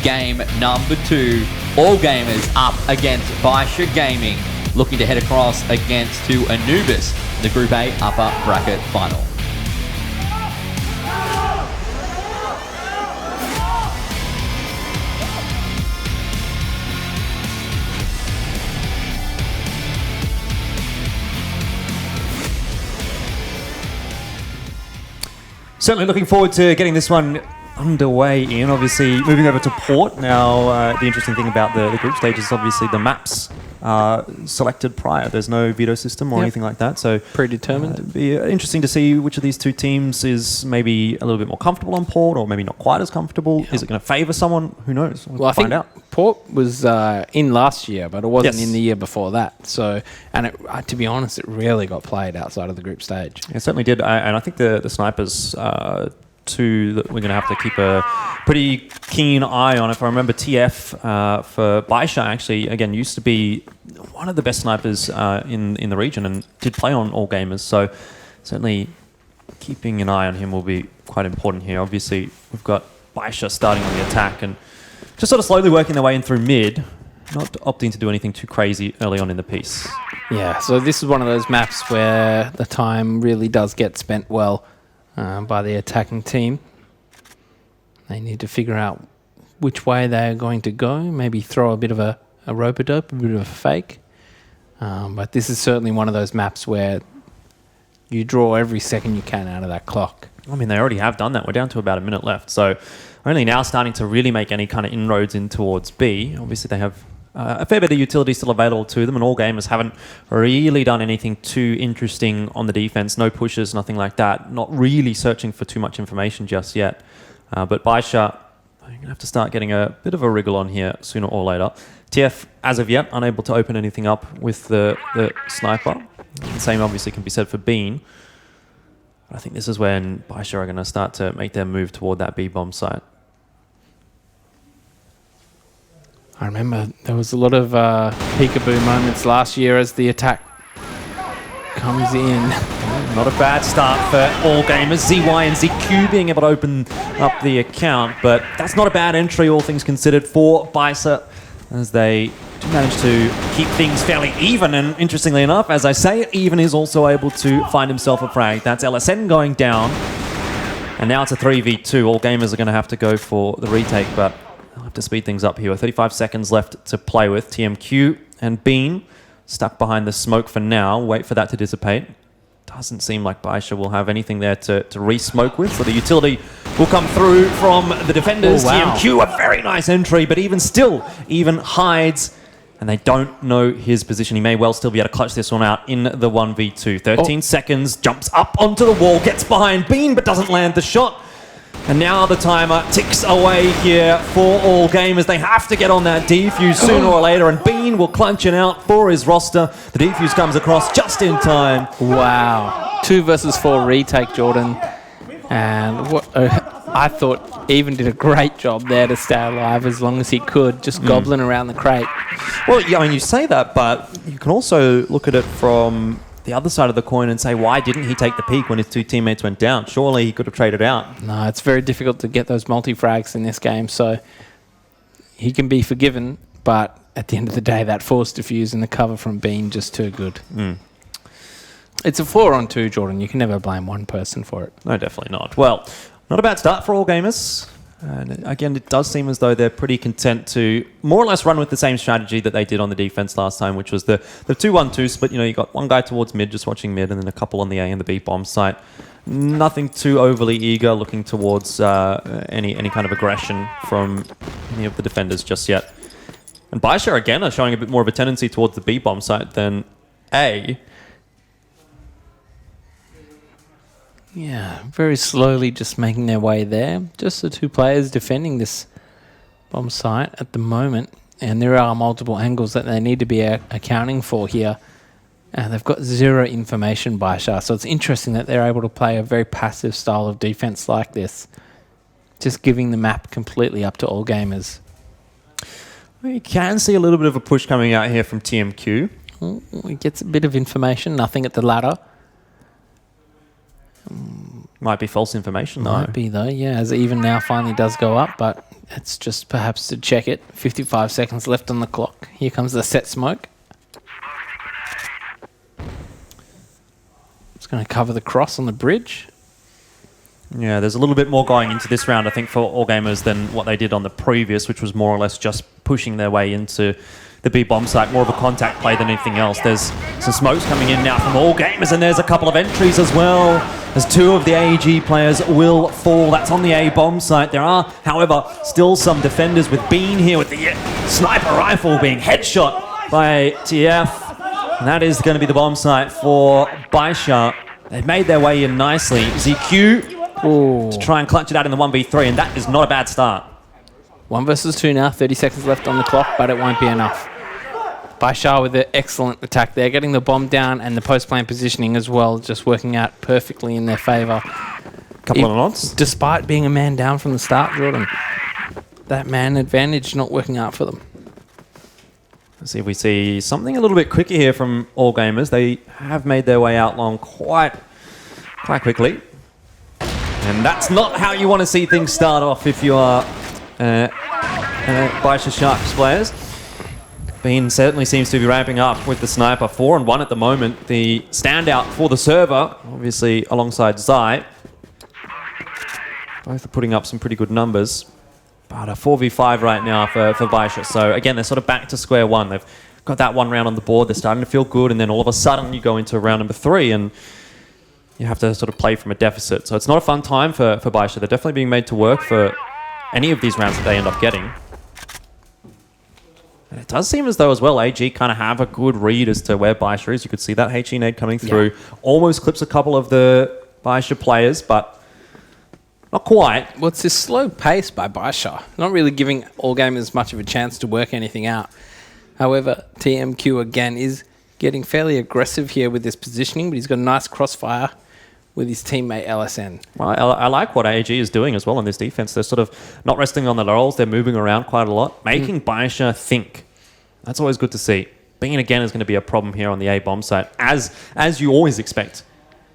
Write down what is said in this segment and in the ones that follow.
game number 2. All Gamers up against BaiSha Gaming, looking to head across against to Anubis, the Group A upper bracket final. Certainly looking forward to getting this one underway, Ian. Obviously, moving over to Port. Now, the interesting thing about the group stage is obviously the maps are selected prior. There's no veto system or anything like that. So predetermined. It'd be interesting to see which of these two teams is maybe a little bit more comfortable on Port or maybe not quite as comfortable. Is it going to favour someone? Who knows? Well, I think Port was in last year, but it wasn't in the year before that. So, and to be honest, it rarely got played outside of the group stage. It certainly did. And I think the snipers... two that we're going to have to keep a pretty keen eye on. If I remember, TF for BaiSha actually, again, used to be one of the best snipers in the region and did play on All Gamers. So certainly keeping an eye on him will be quite important here. Obviously, we've got BaiSha starting on the attack and just sort of slowly working their way in through mid, not opting to do anything too crazy early on in the piece. Yeah, so this is one of those maps where the time really does get spent well by the attacking team. They need to figure out which way they're going to go, maybe throw a bit of a rope-a-dope, a bit of a fake. But this is certainly one of those maps where you draw every second you can out of that clock. I mean, they already have done that. We're down to about a minute left. So only now starting to really make any kind of inroads in towards B. Obviously, they have a fair bit of utility still available to them, and All Gamers haven't really done anything too interesting on the defense. No pushes, nothing like that. Not really searching for too much information just yet. But BaiSha, you're going to have to start getting a bit of a wriggle on here sooner or later. TF, as of yet, unable to open anything up with the sniper. The same obviously can be said for Bean. But I think this is when BaiSha are going to start to make their move toward that B-bomb site. I remember there was a lot of peekaboo moments last year as the attack comes in. Not a bad start for All Gamers. ZY and ZQ being able to open up the account, but that's not a bad entry, all things considered, for BaiSha, as they do manage to keep things fairly even. And interestingly enough, as I say, Even is also able to find himself a frag. That's LSN going down, and now it's a 3v2. All Gamers are going to have to go for the retake, but I'll have to speed things up here. 35 seconds left to play with. TMQ and Bean stuck behind the smoke for now. Wait for that to dissipate. Doesn't seem like BaiSha will have anything there to re-smoke with, so the utility will come through from the defenders. Oh, wow. TMQ, a very nice entry, but even still, Even hides, and they don't know his position. He may well still be able to clutch this one out in the 1v2. 13 seconds, jumps up onto the wall, gets behind Bean, but doesn't land the shot. And now the timer ticks away here for All Gamers. They have to get on that defuse sooner or later, and Bean will clutch it out for his roster. The defuse comes across just in time. Wow. 2 versus 4 retake, Jordan. And what I thought Even did a great job there to stay alive as long as he could, just gobbling around the crate. Well, yeah, I mean, you say that, but you can also look at it from the other side of the coin and say, why didn't he take the peak when his 2 teammates went down? Surely he could have traded out. No, it's very difficult to get those multi-frags in this game, so he can be forgiven, but at the end of the day, that force diffuse and the cover from Bean just too good. It's a 4-on-2, Jordan. You can never blame one person for it. No, definitely not. Well, not a bad start for All Gamers. And again, it does seem as though they're pretty content to more or less run with the same strategy that they did on the defense last time, which was the 2-1-2 split. You know, you got one guy towards mid, just watching mid, and then a couple on the A and the B bomb site. Nothing too overly eager, looking towards any kind of aggression from any of the defenders just yet. And BaiSha, again, are showing a bit more of a tendency towards the B bomb site than A. Yeah, very slowly just making their way there. Just the 2 players defending this bomb site at the moment. And there are multiple angles that they need to be accounting for here. And they've got 0 information, BaiSha. So it's interesting that they're able to play a very passive style of defense like this. Just giving the map completely up to All Gamers. You can see a little bit of a push coming out here from TMQ. He gets a bit of information, nothing at the ladder. Might be false information, though. Might be, though, yeah, as Even now finally does go up, but It's just perhaps to check it. 55 seconds left on the clock. Here comes the set smoke. It's going to cover the cross on the bridge. Yeah, there's a little bit more going into this round, I think, for All Gamers than what they did on the previous, which was more or less just pushing their way into the B bomb site, more of a contact play than anything else. There's some smokes coming in now from All Gamers, and there's a couple of entries as well, as 2 of the AEG players will fall. That's on the A bomb site. There are, however, still some defenders with Bean here with the sniper rifle being headshot by TF. And that is going to be the bomb site for BaiSha. They've made their way in nicely. ZQ to try and clutch it out in the 1v3, and that is not a bad start. 1 versus 2 now, 30 seconds left on the clock, but it won't be enough. BaiSha with an excellent attack there, getting the bomb down and the post-plan positioning as well, just working out perfectly in their favour. Couple of nods. Despite being a man down from the start, Jordan, that man advantage not working out for them. Let's see if we see something a little bit quicker here from All Gamers. They have made their way out long quite quickly. And that's not how you want to see things start off if you are BaiSha Sharks players. Bean certainly seems to be ramping up with the sniper. 4-1 at the moment. The standout for the server, obviously alongside Zai. Both are putting up some pretty good numbers. But a 4v5 right now for BaiSha. So again, they're sort of back to square one. They've got that 1 round on the board. They're starting to feel good. And then all of a sudden you go into round number 3 and you have to sort of play from a deficit. So it's not a fun time for BaiSha. They're definitely being made to work for any of these rounds that they end up getting. And it does seem as though as well, AG kind of have a good read as to where BaiSha is. You could see that HE nade coming through. Yeah. Almost clips a couple of the BaiSha players, but not quite. Well, it's this slow pace by BaiSha, not really giving All Gamers much of a chance to work anything out. However, TMQ again is getting fairly aggressive here with this positioning, but he's got a nice crossfire with his teammate LSN. Well, I like what AG is doing as well on this defense. They're sort of not resting on the laurels. They're moving around quite a lot, making BaiSha think. That's always good to see. Being again is going to be a problem here on the A bomb site, as you always expect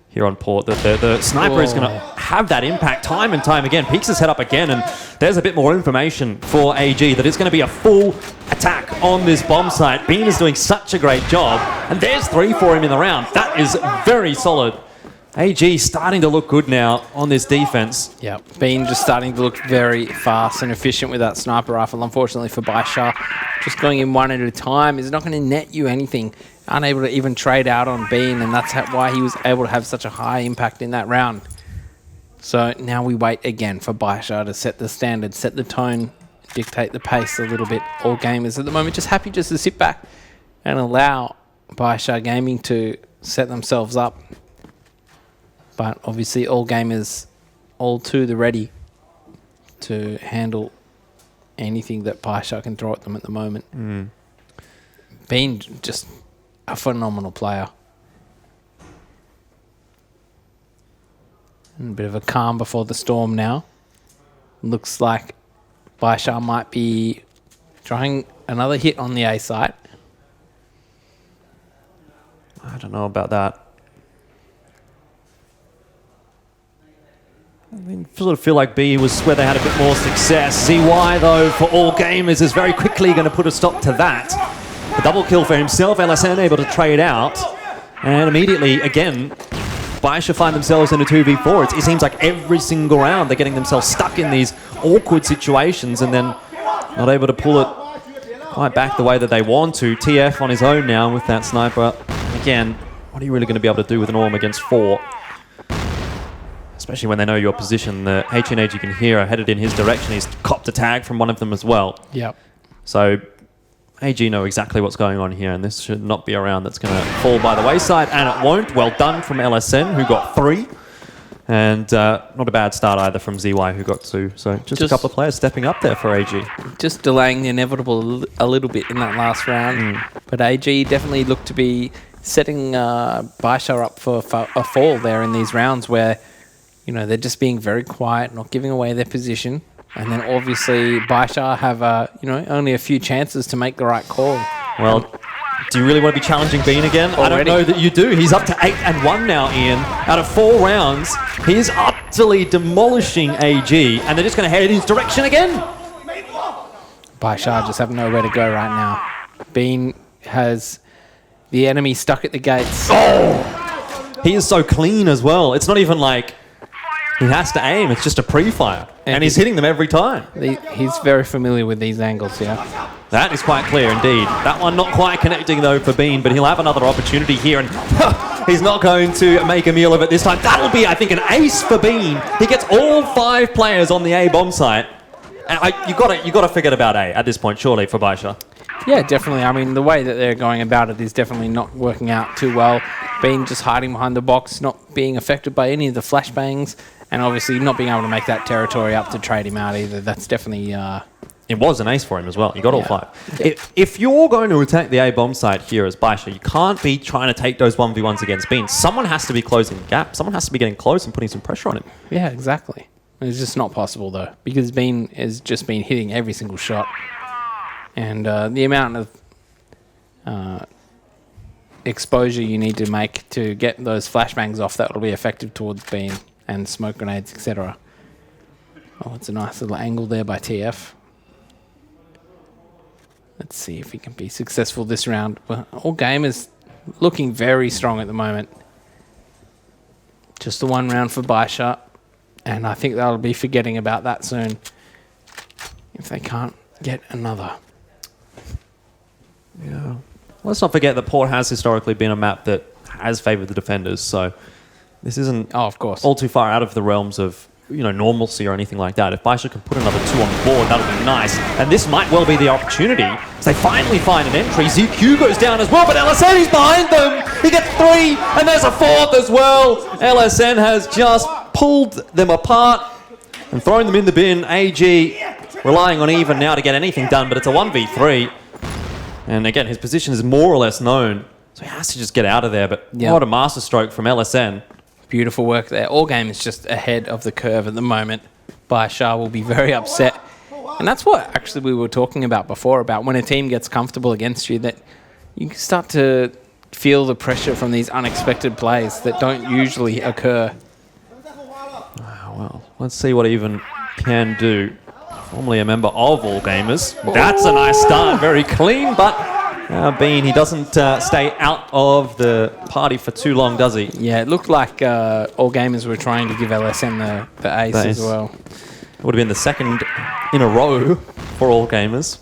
here on Port. The sniper is going to have that impact time and time again. Peeks his head up again, and there's a bit more information for AG that it's going to be a full attack on this bomb site. Bean is doing such a great job, and there's 3 for him in the round. That is very solid. AG starting to look good now on this defense. Yeah, Bean just starting to look very fast and efficient with that sniper rifle. Unfortunately for BaiSha, just going in one at a time is not going to net you anything. Unable to even trade out on Bean, and that's why he was able to have such a high impact in that round. So now we wait again for BaiSha to set the standard, set the tone, dictate the pace a little bit. All Gamers at the moment just happy just to sit back and allow BaiSha Gaming to set themselves up. But obviously All Gamers all to the ready to handle anything that BaiSha can throw at them at the moment. Being just a phenomenal player. And a bit of a calm before the storm now. Looks like BaiSha might be trying another hit on the A site. I don't know about that. I sort of feel like B was where they had a bit more success. ZY, though, for All Gamers is very quickly going to put a stop to that. A double kill for himself. LSN able to trade out. And immediately, again, BaiSha find themselves in a 2v4. It seems like every single round they're getting themselves stuck in these awkward situations and then not able to pull it quite back the way that they want to. TF on his own now with that sniper. Again, what are you really going to be able to do with an AWM against 4? Especially when they know your position. The HNH you can hear are headed in his direction. He's copped a tag from one of them as well. Yep. So AG know exactly what's going on here, and this should not be a round that's going to fall by the wayside, and it won't. Well done from LSN, who got 3. And not a bad start either from ZY, who got 2. So just a couple of players stepping up there for AG. Just delaying the inevitable a little bit in that last round. But AG definitely looked to be setting BaiSha up for a fall there in these rounds where, you know, they're just being very quiet, not giving away their position. And then obviously BaiSha have, only a few chances to make the right call. Well, do you really want to be challenging Bean again? Already? I don't know that you do. He's up to 8-1 now, Ian. Out of 4 rounds, he's utterly demolishing AG, and they're just going to head in his direction again. BaiSha just have nowhere to go right now. Bean has the enemy stuck at the gates. He is so clean as well. It's not even like he has to aim. It's just a pre-fire. And he's hitting them every time. He's very familiar with these angles, yeah. That is quite clear indeed. That one not quite connecting though for Bean, but he'll have another opportunity here, and he's not going to make a meal of it this time. That'll be, I think, an ace for Bean. He gets all 5 players on the A bomb site. And you got to forget about A at this point, surely, for BaiSha. Yeah, definitely. I mean, the way that they're going about it is definitely not working out too well. Bean just hiding behind the box, not being affected by any of the flashbangs, and obviously not being able to make that territory up to trade him out either. That's definitely... It was an ace for him as well. You got all 5. If you're going to attack the A bomb site here as BaiSha, you can't be trying to take those 1v1s against Bean. Someone has to be closing the gap. Someone has to be getting close and putting some pressure on him. Yeah, exactly. It's just not possible though, because Bean has just been hitting every single shot, and the amount of exposure you need to make to get those flashbangs off that will be effective towards Bean and smoke grenades, etc. Oh, it's a nice little angle there by TF. Let's see if he can be successful this round. Well, all game is looking very strong at the moment. Just the one round for BaiSha, and I think they'll be forgetting about that soon if they can't get another. Yeah. Let's not forget that Port has historically been a map that has favoured the defenders, so this isn't of course, all too far out of the realms of normalcy or anything like that. If BaiSha can put another 2 on the board, that'll be nice. And this might well be the opportunity. So they finally find an entry. ZQ goes down as well, but LSN is behind them. He gets 3, and there's a 4th as well. LSN has just pulled them apart and thrown them in the bin. AG relying on even now to get anything done, but it's a 1v3. And again, his position is more or less known, so he has to just get out of there. But what a masterstroke from LSN. Beautiful work there. All game is just ahead of the curve at the moment. BaiSha will be very upset. And that's what actually we were talking about before, about when a team gets comfortable against you, that you start to feel the pressure from these unexpected plays that don't usually occur. Well, let's see what Even can do. Formerly a member of All Gamers. That's a nice start. Very clean, but... Bean, he doesn't stay out of the party for too long, does he? Yeah, it looked like All Gamers were trying to give LSN the ace as well. It would have been the 2nd in a row for All Gamers.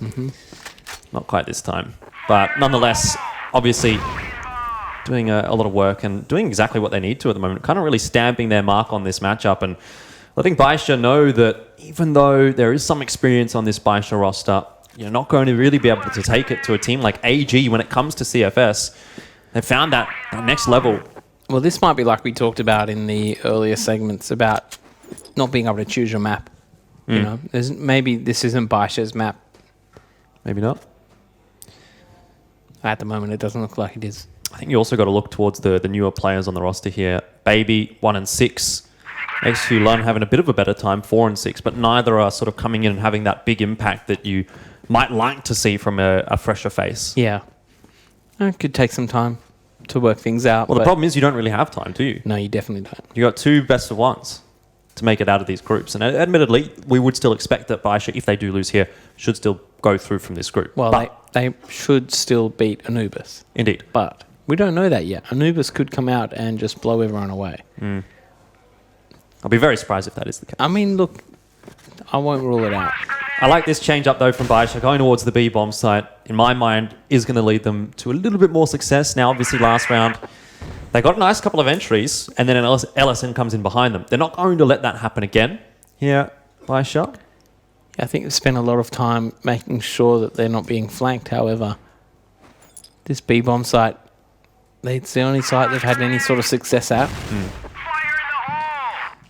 Not quite this time. But nonetheless, obviously, doing a lot of work and doing exactly what they need to at the moment. Kind of really stamping their mark on this matchup and letting BaiSha know that even though there is some experience on this BaiSha roster, you're not going to really be able to take it to a team like AG when it comes to CFS. They've found that next level. Well, this might be like we talked about in the earlier segments about not being able to choose your map. Maybe this isn't BaiSha's map. Maybe not. At the moment, it doesn't look like it is. I think you also got to look towards the newer players on the roster here. Baby, 1 and 6. XQ Lun having a bit of a better time, 4 and 6, but neither are sort of coming in and having that big impact that you might like to see from a fresher face. Yeah. It could take some time to work things out. Well, the problem is you don't really have time, do you? No, you definitely don't. You got 2 best of 1s to make it out of these groups. And admittedly, we would still expect that BaiSha, if they do lose here, should still go through from this group. Well, they should still beat Anubis. Indeed. But we don't know that yet. Anubis could come out and just blow everyone away. I'll be very surprised if that is the case. I mean, look, I won't rule it out. I like this change up, though, from BaiSha. Going towards the B bomb site, in my mind, is going to lead them to a little bit more success. Now, obviously, last round, they got a nice couple of entries, and then an LSN comes in behind them. They're not going to let that happen again here, BaiSha. I think they've spent a lot of time making sure that they're not being flanked. However, this B bomb site, it's the only site they've had any sort of success at.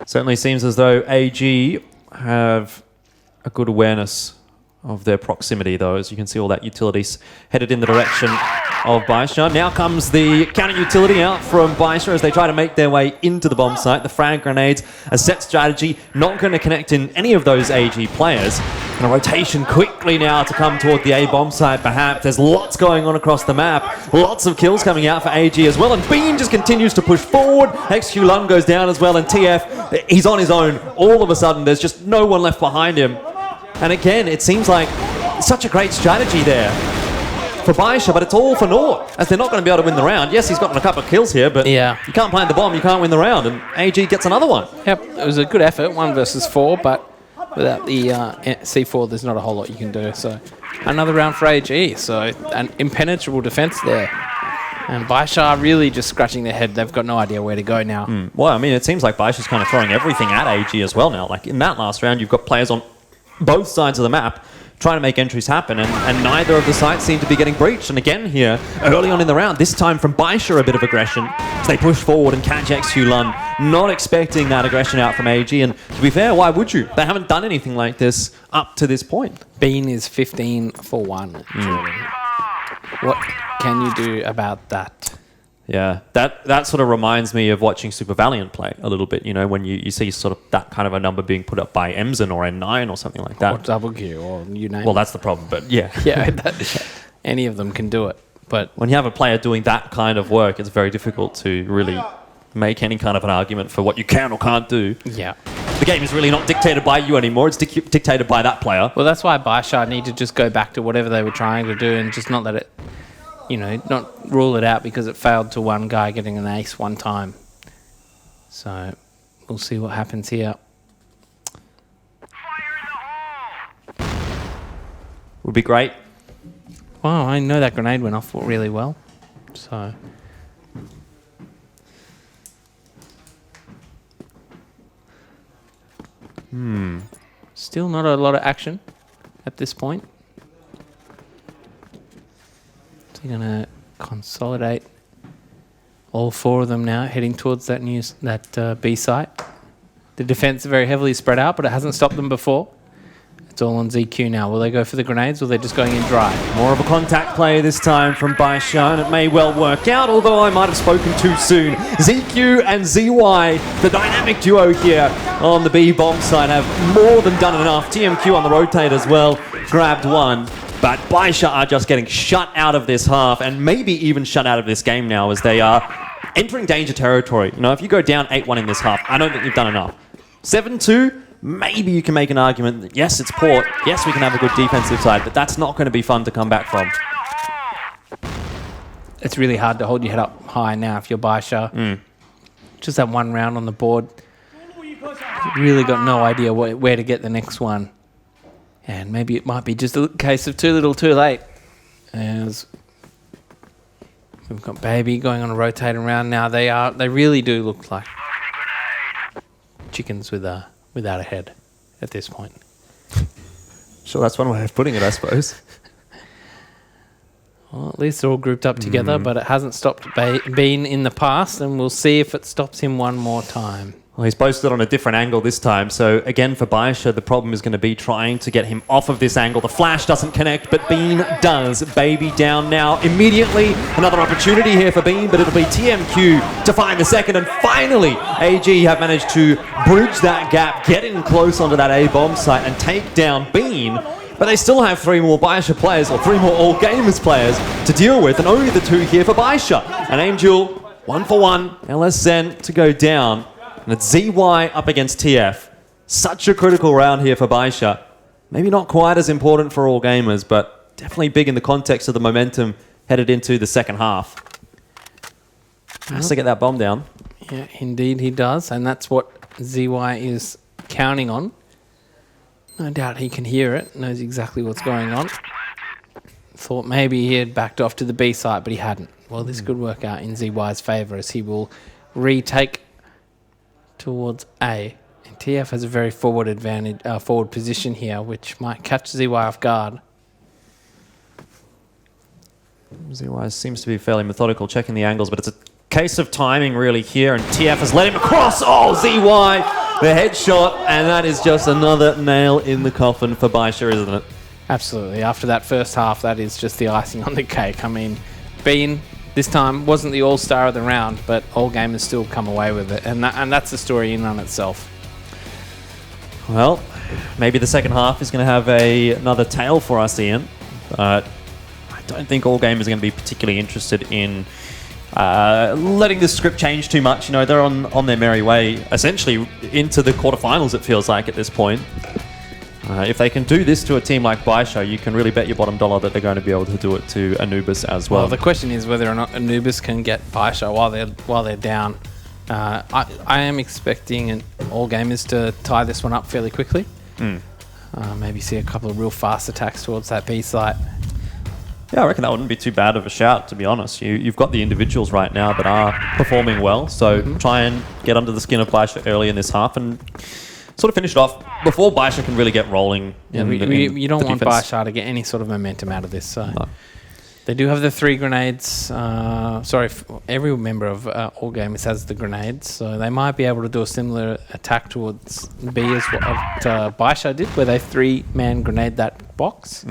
Certainly seems as though AG have a good awareness of their proximity, though. As you can see, all that utilities headed in the direction of BaiSha. Now comes the counter utility out from BaiSha as they try to make their way into the bomb site. The frag grenades, a set strategy, not going to connect in any of those AG players. And a rotation quickly now to come toward the A bomb site, perhaps. There's lots going on across the map. Lots of kills coming out for AG as well. And Bean just continues to push forward. XQ Lung goes down as well. And TF, he's on his own. All of a sudden, there's just no one left behind him. And again, it seems like such a great strategy there for BaiSha, but it's all for naught, as they're not going to be able to win the round. Yes, he's gotten a couple of kills here, but Yeah. you can't plant the bomb, you can't win the round, and AG gets another one. Yep, it was a good effort, 1 versus 4, but without the C4, there's not a whole lot you can do. So another round for AG, so an impenetrable defense there. And BaiSha are really just scratching their head. They've got no idea where to go now. Well, I mean, it seems like BaiSha's kind of throwing everything at AG as well now. Like, in that last round, you've got players on both sides of the map trying to make entries happen, and neither of the sites seem to be getting breached. And again here, early on in the round, this time from BaiSha, a bit of aggression as they push forward and catch XQ-Lun, not expecting that aggression out from AG. And to be fair, why would you? They haven't done anything like this up to this point. Bean is 15 for 1. What can you do about that? Yeah, that sort of reminds me of watching Super Valiant play a little bit, you know, when you see sort of that kind of a number being put up by Emzen or N9 or something like that. Or Double Q, or you name Well, it. that's the problem, but yeah. Yeah, any of them can do it. But When you have a player doing that kind of work, it's very difficult to really make any kind of an argument for what you can or can't do. yeah. The game is really not dictated by you anymore, it's dictated by that player. Well, that's why BaiSha need to just go back to whatever they were trying to do and just not let it, you know, not rule it out because it failed to one guy getting an ace one time. So we'll see what happens here. Would be great. Wow, I know that grenade went off really well. So still not a lot of action at this point. So you're going to consolidate all 4 of them now, heading towards that B site. The defense is very heavily spread out, but it hasn't stopped them before. It's all on ZQ now. Will they go for the grenades, or they're just going in dry? More of a contact play this time from BaiSha, and it may well work out, although I might have spoken too soon. ZQ and ZY, the dynamic duo here on the B bomb side, have more than done enough. TMQ on the rotate as well, grabbed one. But BaiSha are just getting shut out of this half, and maybe even shut out of this game now, as they are entering danger territory. You know, if you go down 8-1 in this half, I don't think you've done enough. 7-2, maybe you can make an argument that, yes, it's Port, yes, we can have a good defensive side, but that's not going to be fun to come back from. It's really hard to hold your head up high now if you're BaiSha. Just that one round on the board. You've really got no idea where to get the next one. And maybe it might be just a case of too little too late. As we've got Baby going on a rotating round now. They really do look like chickens without a head at this point. Sure, that's one way of putting it, I suppose. Well, at least they're all grouped up together, but it hasn't stopped Bean in the past, and we'll see if it stops him one more time. Well, he's posted on a different angle this time, so again for BaiSha, the problem is going to be trying to get him off of this angle. The flash doesn't connect, but Bean does. Baby down now immediately. Another opportunity here for Bean, but it'll be TMQ to find the second, and finally AG have managed to bridge that gap, get in close onto that A-bomb site and take down Bean. But they still have 3 more BaiSha players, or 3 more All Gamers players to deal with, and only the 2 here for BaiSha. And Angel, 1 for 1, LSN to go down. And it's ZY up against TF. Such a critical round here for BaiSha. Maybe not quite as important for All Gamers, but definitely big in the context of the momentum headed into the second half. Has to get that bomb down. Yeah, indeed he does, and that's what ZY is counting on. No doubt he can hear it, knows exactly what's going on. Thought maybe he had backed off to the B site, but he hadn't. Well, this could work out in ZY's favour, as he will retake towards A. And TF has a very forward position here, which might catch ZY off guard. ZY seems to be fairly methodical, checking the angles, but it's a case of timing really here, and TF has let him across. Oh, ZY, the headshot, and that is just another nail in the coffin for BaiSha, isn't it? Absolutely. After that first half, that is just the icing on the cake. I mean, Bean this time wasn't the all-star of the round, but All Gamers still come away with it, and that's the story in on itself. Well, maybe the second half is going to have another tale for us, Ian, but I don't think All Gamers are going to be particularly interested in letting this script change too much. You know, they're on their merry way, essentially into the quarterfinals, it feels like, at this point. If they can do this to a team like BaiSha, you can really bet your bottom dollar that they're going to be able to do it to Anubis as well. Well, the question is whether or not Anubis can get BaiSha while they're down. I am expecting all gamers to tie this one up fairly quickly. Maybe see a couple of real fast attacks towards that B site. Yeah, I reckon that wouldn't be too bad of a shout, to be honest. You've got the individuals right now that are performing well, so try and get under the skin of BaiSha early in this half and sort of finish it off before BaiSha can really get rolling. You don't want BaiSha to get any sort of momentum out of this. So. No. They do have the 3 grenades. Every member of All Gamers has the grenades, so they might be able to do a similar attack towards B as what BaiSha did, where they 3-man grenade that box,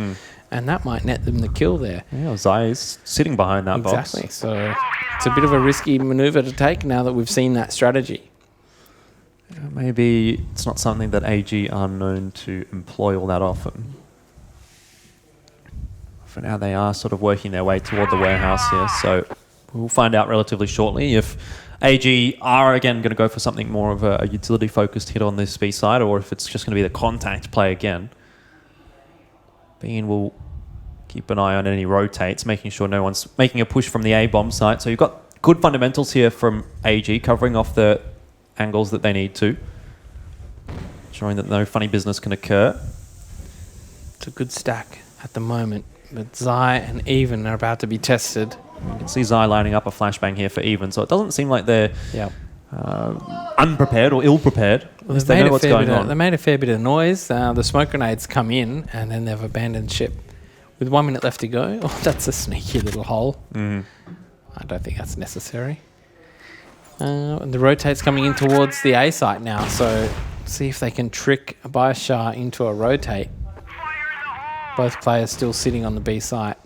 and that might net them the kill there. Yeah, Zai is sitting behind that box. Exactly, so it's a bit of a risky maneuver to take now that we've seen that strategy. Maybe it's not something that AG are known to employ all that often. For now, they are sort of working their way toward the warehouse here, so we'll find out relatively shortly if AG are again going to go for something more of a utility-focused hit on this B side, or if it's just going to be the contact play again. Bean will keep an eye on any rotates, making sure no one's making a push from the A bomb site. So you've got good fundamentals here from AG, covering off the angles that they need to, showing that no funny business can occur. It's a good stack at the moment, but Zai and Even are about to be tested. You can see Zai lining up a flashbang here for Even, so it doesn't seem like they're unprepared or ill-prepared. Well, they know what's going on. They made a fair bit of noise. The smoke grenades come in, and then they've abandoned ship. With 1 minute left to go, that's a sneaky little hole. I don't think that's necessary. And the rotate's coming in towards the A site now, so see if they can trick BaiSha into a rotate. Both players still sitting on the B site.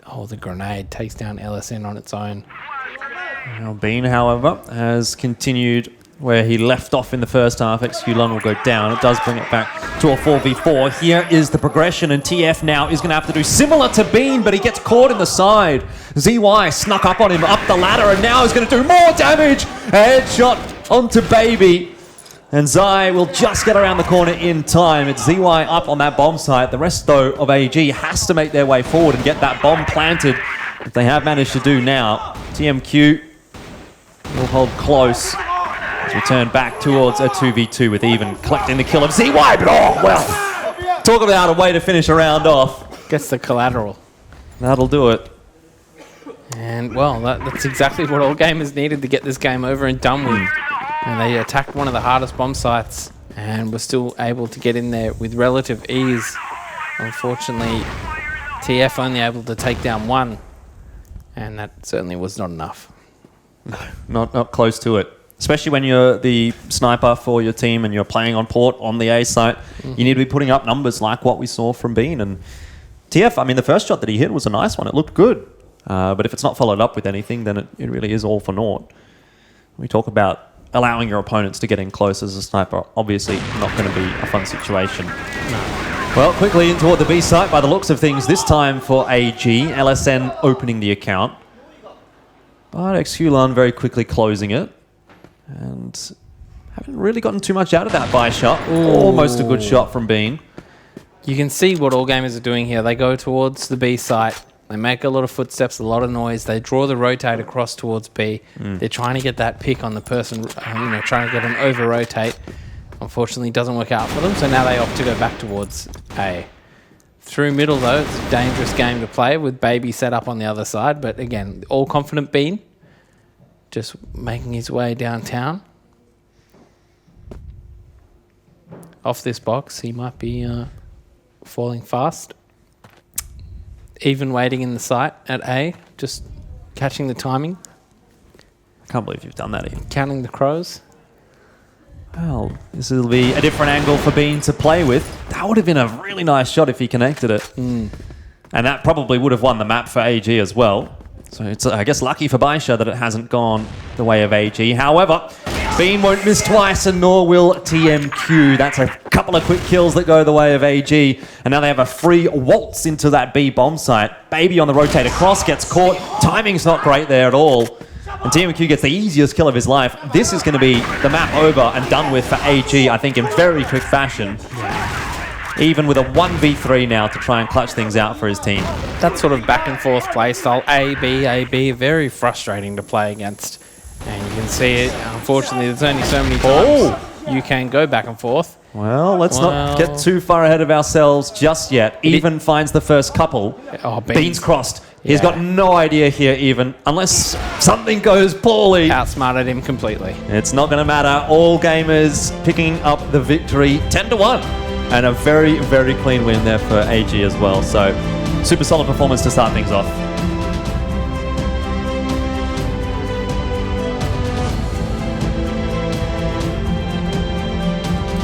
Oh, the grenade takes down LSN on its own. Well, Bean, however, has continued where he left off in the first half. XQLun will go down. It does bring it back to a 4v4. Here is the progression, and TF now is going to have to do similar to Bean, but he gets caught in the side. ZY snuck up on him up the ladder, and now he's going to do more damage. Headshot onto Baby. And Zai will just get around the corner in time. It's ZY up on that bomb site. The rest, though, of AG has to make their way forward and get that bomb planted, that they have managed to do now. TMQ will hold close as we turn back towards a 2v2 with Even collecting the kill of ZY. But oh, well, talk about a way to finish a round off. Gets the collateral. That'll do it. And, well, that's exactly what all gamers needed to get this game over and done with. And they attacked one of the hardest bomb sites and were still able to get in there with relative ease. Unfortunately, TF only able to take down 1, and that certainly was not enough. No, not close to it. Especially when you're the sniper for your team and you're playing on port on the A site, you need to be putting up numbers like what we saw from Bean. And TF, I mean, the first shot that he hit was a nice one. It looked good. But if it's not followed up with anything, then it really is all for naught. We talk about allowing your opponents to get in close as a sniper, obviously not going to be a fun situation. No. Well, quickly in toward the B site by the looks of things, this time for AG. LSN opening the account. But XQLun very quickly closing it. And haven't really gotten too much out of that BaiSha. Almost a good shot from Bean. You can see what all gamers are doing here. They go towards the B site. They make a lot of footsteps, a lot of noise. They draw the rotate across towards B. They're trying to get that pick on the person, trying to get an over-rotate. Unfortunately, it doesn't work out for them, so now they opt to go back towards A. Through middle, though, it's a dangerous game to play with Baby set up on the other side. But again, all confident Bean, just making his way downtown. Off this box, he might be falling fast. Even waiting in the site at A, just catching the timing. I can't believe you've done that, Ian. Counting the crows. Well, this will be a different angle for Bean to play with. That would have been a really nice shot if he connected it. And that probably would have won the map for AG as well. So it's, I guess, lucky for BaiSha that it hasn't gone the way of AG. However, Bean won't miss twice, and nor will TMQ. That's a couple of quick kills that go the way of AG. And now they have a free waltz into that B bomb site. Baby on the rotate across, gets caught. Timing's not great there at all. And TMQ gets the easiest kill of his life. This is going to be the map over and done with for AG, I think, in very quick fashion. even with a 1v3 now to try and clutch things out for his team. That sort of back and forth play style, A, B, very frustrating to play against. And you can see it, unfortunately, there's only so many times you can go back and forth. Well, let's not get too far ahead of ourselves just yet. Even finds the first couple. Oh, Beans crossed. He's got no idea here even, unless something goes poorly. Outsmarted him completely. It's not going to matter. All gamers picking up the victory 10-1. And a very, very clean win there for AG as well. So super solid performance to start things off.